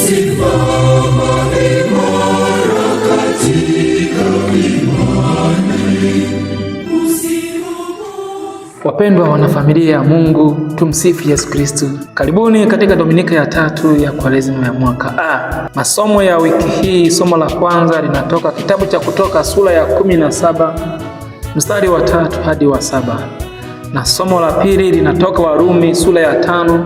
kusimama imara katika imani. Wapendwa wanafamilia ya Mungu, tumsifu Yesu Kristo. Karibuni katika Dominika ya 3 ya Kwaresima ya mwaka A. Masomo ya wiki hii, somo la kwanza linatoka kitabu cha Kutoka sura ya 17 mstari wa 3 hadi wa 7, na somo la pili linatoka Warumi sura ya 5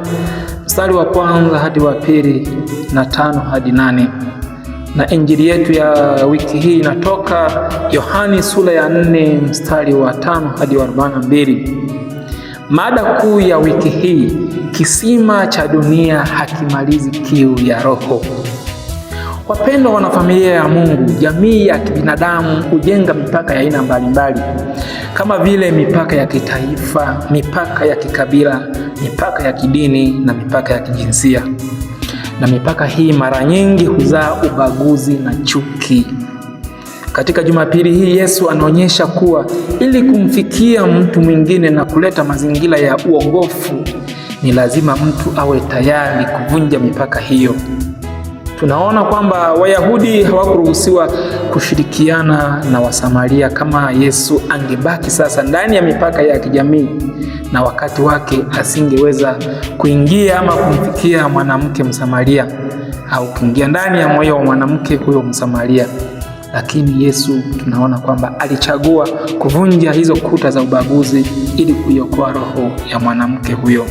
mstari wa kwanza hadi wa pili na 5 hadi 8. Na injili yetu ya wiki hii inatoka Yohani sura ya 4 mstari wa 5 hadi wa 42. Mada kuu ya wiki hii: kisima cha dunia hakimalizi kiu ya roho. Wapendwa wanafamilia ya Mungu, jamii ya kibinadamu hujenga mipaka ya aina mbalimbali, kama vile mipaka ya kitaifa, mipaka ya kikabila, mipaka ya kidini na mipaka ya kijinsia. Na mipaka hii mara nyingi huzaa ubaguzi na chuki. Katika Jumapili hii Yesu anaonyesha kuwa ili kumfikia mtu mwingine na kuleta mazingira ya uongofu, ni lazima mtu awe tayari kuvunja mipaka hiyo. Tunaona kwamba Wayahudi hawakuruhusiwa kushirikiana na Wasamaria. Kama Yesu angebaki sasa ndani ya mipaka ya kijamii na wakati wake, asingeweza kuingia ama kumfikia mwanamke Msamaria au kuingia ndani ya moyo wa mwanamke huyo Msamaria. Lakini Yesu tunaona kwamba alichagua kuvunja hizo kuta za ubaguzi ili kuiokoa roho ya mwanamke huyo.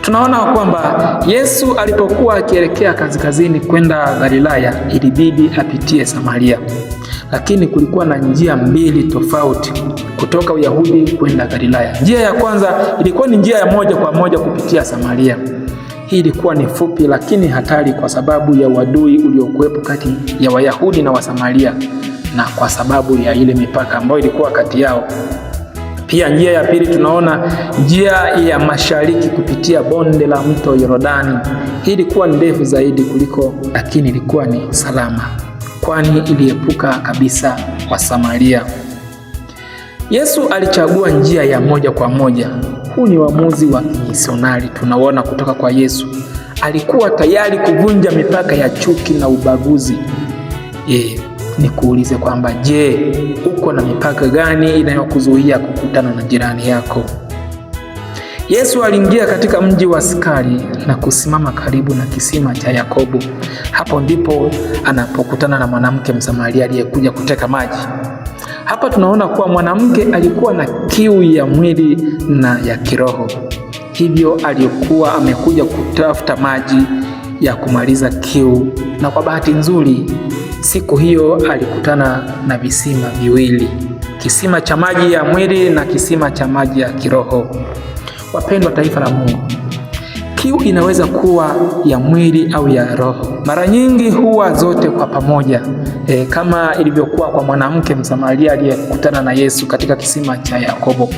Tunaona kwamba Yesu alipokuwa akielekea kaskazini kwenda Galilaya, ilibidi apitie Samaria. Lakini kulikuwa na njia mbili tofauti kutoka Uyahudi kwenda Galilaya. Njia ya kwanza ilikuwa ni njia ya moja kwa moja kupitia Samaria. Hii ilikuwa ni fupi lakini hatari, kwa sababu ya uadui uliokuwepo kati ya Wayahudi na Wasamaria, na kwa sababu ya ile mipaka ambayo ilikuwa kati yao. Pia njia ya pili tunaona njia ya mashariki kupitia bonde la mto Yordani. Hii ilikuwa ndefu zaidi kuliko, lakini ilikuwa ni salama, kwani iliepuka kabisa Wasamaria. Yesu alichagua njia ya moja kwa moja. Huu ni uamuzi wa kimisionari tunaona kutoka kwa Yesu. Alikuwa tayari kuvunja mipaka ya chuki na ubaguzi. Nikuulize kwamba je, uko na mipaka gani inayokuzuia kukutana na jirani yako? Yesu aliingia katika mji wa Sikari na kusimama karibu na kisima cha Yakobo. Hapo ndipo anapokutana na mwanamke Msamaria aliyekuja kuteka maji. Hapa tunaona kuwa mwanamke alikuwa na kiu ya mwili na ya kiroho. Hivyo alikuwa amekuja kutafuta maji ya kumaliza kiu, na kwa bahati nzuri siku hiyo alikutana na visima viwili, kisima cha maji ya mwili na kisima cha maji ya kiroho. Wapendwa taifa la Mungu, kiu inaweza kuwa ya mwili au ya roho. Mara nyingi huwa zote kwa pamoja, kama ilivyokuwa kwa mwanamke Msamaria aliyekutana na Yesu katika kisima cha Yakobo.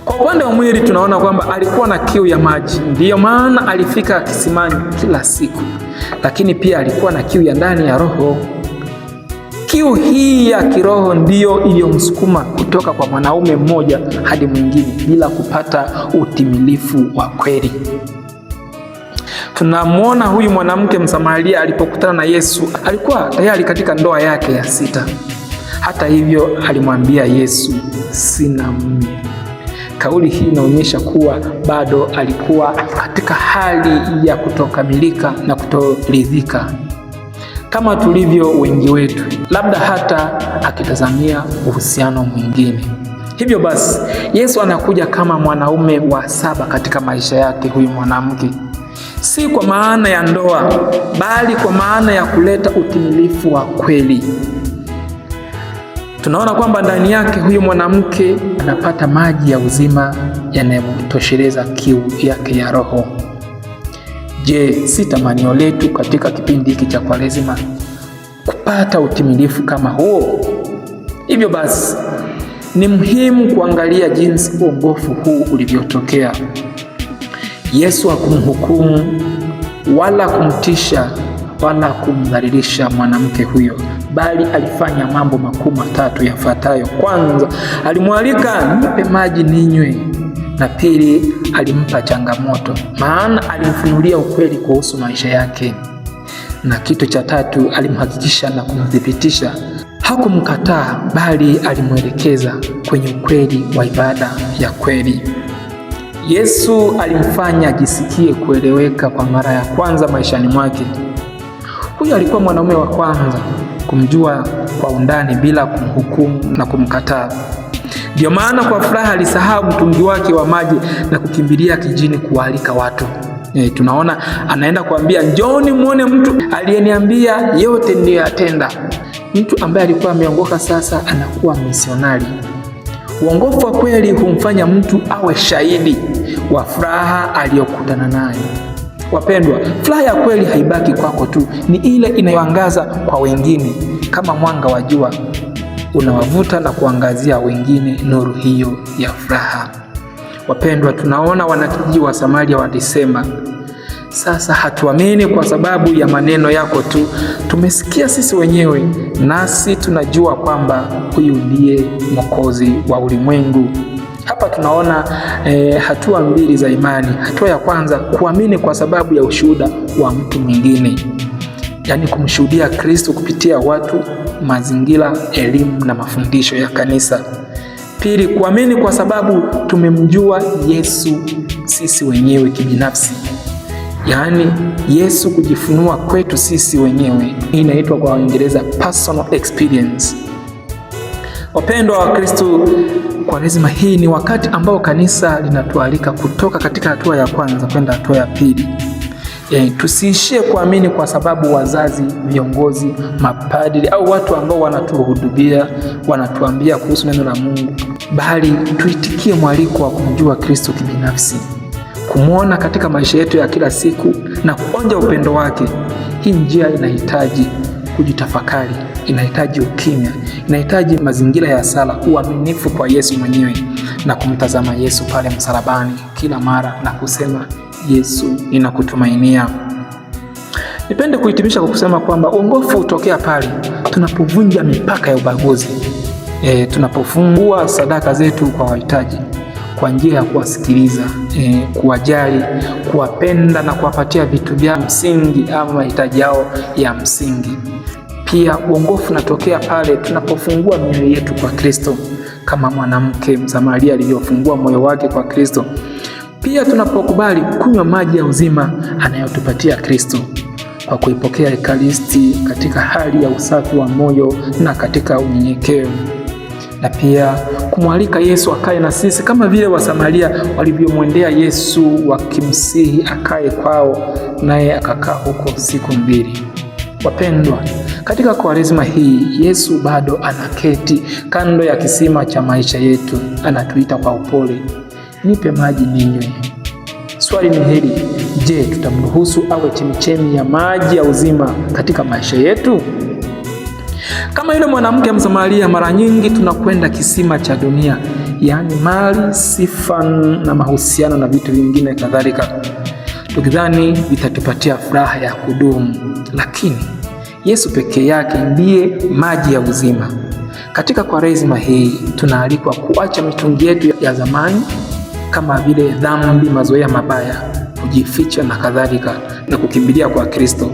Kwa upande wa mwili tunaona kwamba alikuwa na kiu ya maji, ndiyo maana alifika kisimani kila siku. Lakini pia alikuwa na kiu ya ndani ya roho. Kiu hii ya kiroho ndiyo iliyomsukuma kutoka kwa mwanaume mmoja hadi mwingine bila kupata utimilifu wa kweli. Tunamwona huyu mwanamke Msamaria alipokutana na Yesu alikuwa tayari katika ndoa yake ya 6. Hata hivyo alimwambia Yesu, sina mume. Kauli hii inaonyesha kuwa bado alikuwa katika hali ya kutokamilika na kutoridhika, kama tulivyo wengi wetu, labda hata akitazamia uhusiano mwingine. Hivyo basi Yesu anakuja kama mwanaume wa 7 katika maisha yake huyu mwanamke, si kwa maana ya ndoa, bali kwa maana ya kuleta utimilifu wa kweli. Tunaona kwamba ndani yake huyu mwanamke anapata maji ya uzima yanayotosheleza kiu yake ya roho. Je, si tamanio letu katika kipindi hiki cha Kwaresima kupata utimilifu kama huo? Hivyo basi ni muhimu kuangalia jinsi uongofu huu ulivyotokea. Yesu hakumhukumu wala kumtisha wala kumdhalilisha mwanamke huyo, bali alifanya mambo makuu 3 yafuatayo. Kwanza, alimwalika, nipe maji ninywe. Na pili, alimpa changamoto, maana alimfunulia ukweli kuhusu maisha yake. Na kitu cha tatu, alimhakikisha na kumthibitisha. Hakumkataa bali alimwelekeza kwenye ukweli wa ibada ya kweli. Yesu alimfanya ajisikie kueleweka kwa mara ya kwanza maishani mwake. Huyu alikuwa mwanaume wa kwanza kumjua kwa undani bila kumhukumu na kumkataa. Ndio maana kwa furaha alisahau mtungi wake wa maji na kukimbilia kijini kualika watu. Tunaona anaenda kuambia, njooni muone mtu aliyeniambia yote niliyoyatenda. Mtu ambaye alikuwa ameongoka sasa anakuwa misionari. Uongofu wa kweli humfanya mtu awe shahidi wa furaha aliyokutana nayo. Wapendwa, furaha ya kweli haibaki kwako tu, ni ile inayoangaza kwa wengine kama mwanga wa jua, unawavuta na kuangazia wengine nuru hiyo ya furaha. Wapendwa, tunaona wanakijiji wa Samaria walisema, sasa hatuamini kwa sababu ya maneno yako tu, tumesikia sisi wenyewe, nasi tunajua kwamba huyu ndiye Mwokozi wa ulimwengu. Hapa tunaona hatua mbili za imani. Hatua ya kwanza, kuamini kwa sababu ya ushuhuda wa mtu mwingine, yaani kumshuhudia Kristo kupitia watu, mazingira, elimu na mafundisho ya kanisa. Pili, kuamini kwa sababu tumemjua Yesu sisi wenyewe kibinafsi, yaani Yesu kujifunua kwetu sisi wenyewe. Hii inaitwa kwa Waingereza personal experience. Wapendwa wa Kristo, Kwaresima hii ni wakati ambao kanisa linatualika kutoka katika hatua ya kwanza kwenda hatua ya pili. Tusiishie kuamini kwa sababu wazazi, viongozi, mapadri au watu ambao wanatuhudumia wanatuambia kuhusu neno la Mungu, bali tuitikie mwaliko wa kumjua Kristo kibinafsi, kumwona katika maisha yetu ya kila siku na kuonja upendo wake. Hii njia inahitaji kujitafakari, inahitaji ukimya, inahitaji mazingira ya sala, uaminifu kwa Yesu mwenyewe na kumtazama Yesu pale msalabani kila mara na kusema, Yesu, ninakutumainia. Nipende kuhitimisha kwa kusema kwamba uongofu hutokea pale tunapovunja mipaka ya ubaguzi, tunapofungua sadaka zetu kwa wahitaji kwa njia ya kuwasikiliza, kuwajali, kuwapenda na kuwapatia vitu vya msingi ama mahitaji yao ya msingi. Pia uongofu unatokea pale tunapofungua mioyo yetu kwa Kristo, kama mwanamke Msamaria alivyofungua moyo wake kwa Kristo. Pia tunapokubali kunywa maji ya uzima anayotupatia Kristo kwa kuipokea Ekaristi katika hali ya usafi wa moyo na katika unyenyekevu, na pia kumwalika Yesu akae na sisi kama vile Wasamaria walivyomwendea Yesu wakimsihi akae kwao, naye akakaa huko siku 2. Wapendwa, katika Kwaresima hii Yesu bado anaketi kando ya kisima cha maisha yetu, anatuita kwa upole, nipe maji ninywe. Swali ni hili, je, tutamruhusu awe chemichemi ya maji ya uzima katika maisha yetu? Kama yule mwanamke Msamaria, mara nyingi tunakwenda kisima cha dunia, yaani mali, sifa na mahusiano na vitu vingine kadhalika, tukidhani vitatupatia furaha ya kudumu. Lakini Yesu pekee yake ndiye maji ya uzima. Katika Kwaresima hii tunaalikwa kuacha mitungi yetu ya zamani kama vile dhambi, mazoea mabaya, kujificha na kadhalika, na kukimbilia kwa Kristo.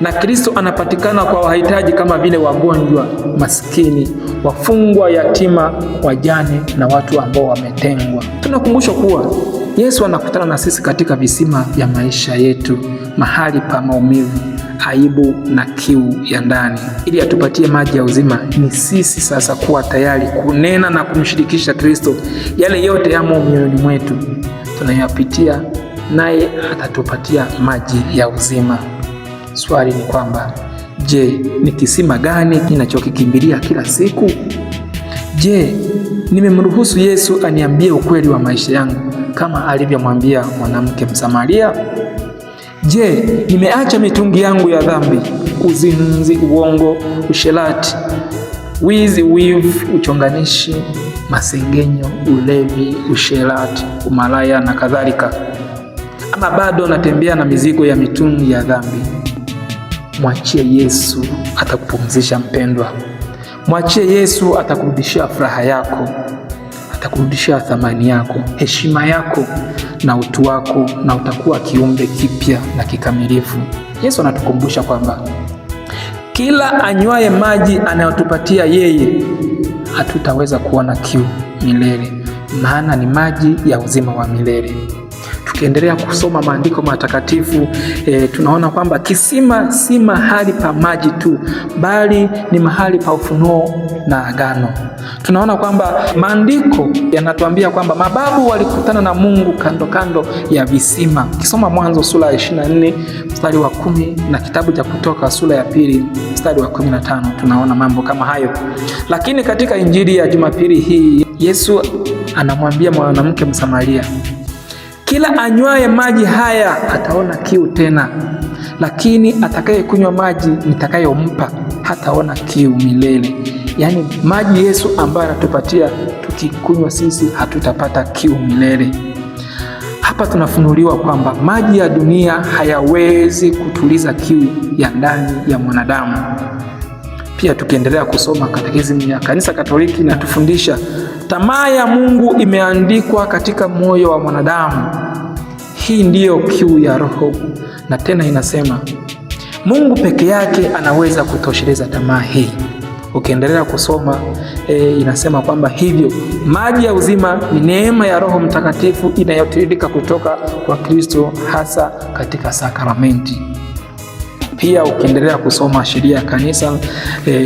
Na Kristo anapatikana kwa wahitaji kama vile wagonjwa, maskini, wafungwa, yatima, wajane na watu ambao wametengwa. Tunakumbushwa kuwa Yesu anakutana na sisi katika visima vya maisha yetu, mahali pa maumivu, aibu na kiu ya ndani. Ili atupatie maji ya uzima, ni sisi sasa kuwa tayari kunena na kumshirikisha Kristo yale yote yamo mioyoni mwetu tunayapitia, naye atatupatia maji ya uzima. Swali ni kwamba, je, ni kisima gani ninachokikimbilia kila siku? Je, nimemruhusu Yesu aniambie ukweli wa maisha yangu kama alivyomwambia mwanamke Msamaria? Je, nimeacha mitungi yangu ya dhambi, uzinzi, uongo, usherati, wizi, wivu, uchonganishi, masengenyo, ulevi, usherati, umalaya na kadhalika? Ama bado natembea na mizigo ya mitungi ya dhambi? Mwachie Yesu, atakupumzisha mpendwa. Mwachie Yesu, atakurudishia furaha yako, atakurudishia thamani yako, heshima yako na utu wako na utakuwa kiumbe kipya na kikamilifu. Yesu anatukumbusha kwamba kila anywaye maji anayotupatia yeye, hatutaweza kuona kiu milele, maana ni maji ya uzima wa milele. Tukiendelea kusoma maandiko matakatifu tunaona kwamba kisima si mahali pa maji tu, bali ni mahali pa ufunuo na agano. Tunaona kwamba maandiko yanatuambia kwamba mababu walikutana na Mungu kando kando ya visima. Kisoma Mwanzo sura ya 24 mstari wa 10 na kitabu cha Kutoka sura ya 2 mstari wa 15, tunaona mambo kama hayo. Lakini katika Injili ya Jumapili hii Yesu anamwambia mwanamke Msamaria, kila anywaye maji haya ataona kiu tena, lakini atakayekunywa maji nitakayompa hataona kiu milele. Yaani maji Yesu ambaye anatupatia tukikunywa sisi hatutapata kiu milele. Hapa tunafunuliwa kwamba maji ya dunia hayawezi kutuliza kiu ya ndani ya mwanadamu. Pia tukiendelea kusoma katekisimu ya Kanisa Katoliki inatufundisha tamaa ya Mungu imeandikwa katika moyo wa mwanadamu. Hii ndiyo kiu ya roho, na tena inasema Mungu peke yake anaweza kutosheleza tamaa hii. Ukiendelea kusoma inasema kwamba hivyo maji ya uzima ni neema ya Roho Mtakatifu inayotiririka kutoka kwa Kristo, hasa katika sakramenti. Pia ukiendelea kusoma sheria ya kanisa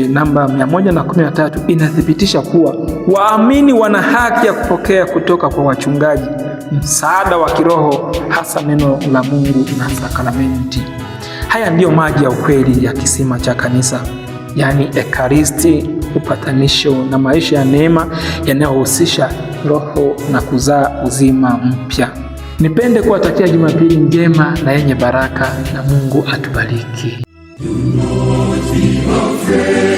namba 113 inathibitisha kuwa waamini wana haki ya kupokea kutoka kwa wachungaji msaada wa kiroho, hasa neno la Mungu na sakramenti. Haya ndiyo maji ya ukweli ya kisima cha kanisa, yaani Ekaristi, upatanisho na maisha ya neema yanayohusisha roho na kuzaa uzima mpya. Nipende kuwatakia Jumapili njema na yenye baraka, na Mungu atubariki. Do not be afraid.